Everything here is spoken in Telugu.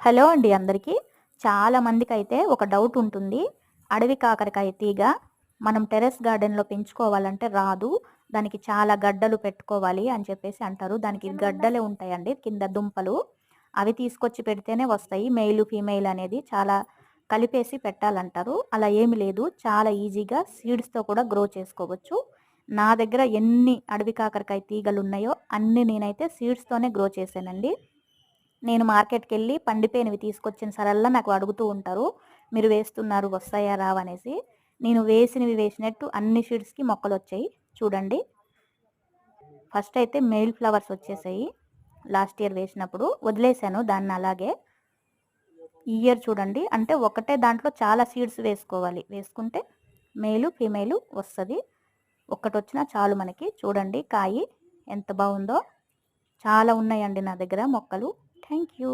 హలో అండి అందరికీ. చాలా మందికైతే ఒక డౌట్ ఉంటుంది. అడవి కాకరకాయ తీగ మనం టెర్రస్ గార్డెన్‌లో పెంచుకోవాలంటే రాదు. దానికి చాలా గడ్డలు పెట్టుకోవాలి అని చెప్పేసి అంటారు. దానికి గడ్డలే ఉంటాయండి కింద దుంపలు. అవి తీసుకొచ్చి పెడితేనే వస్తాయి. మెయిల్, ఫీమేల్ అనేది చాలా కలిపేసి పెట్టాలంటారు. అలా ఏమి లేదు. చాలా ఈజీగా సీడ్స్‌తో కూడా గ్రో చేసుకోవచ్చు. నా దగ్గర ఎన్ని అడవి కాకరకాయ తీగలున్నాయో అన్నీ నేనైతే సీడ్స్‌తోనే గ్రో చేశానండి. నేను మార్కెట్‌కెళ్ళి పండిపోయినవి తీసుకొచ్చిన సరల్లా నాకు అడుగుతూ ఉంటారు. మీరు వేస్తున్నారు వస్తాయా రావనేసి. నేను వేసినవి వేసినట్టు అన్ని సీడ్స్‌కి మొక్కలొచ్చాయి. చూడండి. ఫస్ట్ అయితే మెయిల్ ఫ్లవర్స్ వచ్చేసాయి. లాస్ట్ ఇయర్ వేసినప్పుడు వదిలేసాను దాన్ని అలాగే. ఈ ఇయర్ చూడండి, అంటే ఒకటే దాంట్లో చాలా సీడ్స్ వేసుకోవాలి. వేసుకుంటే మేలు, ఫీమేలు వస్తది. ఒక్కటొచ్చినా చాలు మనకి. చూడండి కాయి ఎంత బావుందో. చాలా ఉన్నాయండి నా దగ్గర మొక్కలు. Thank you.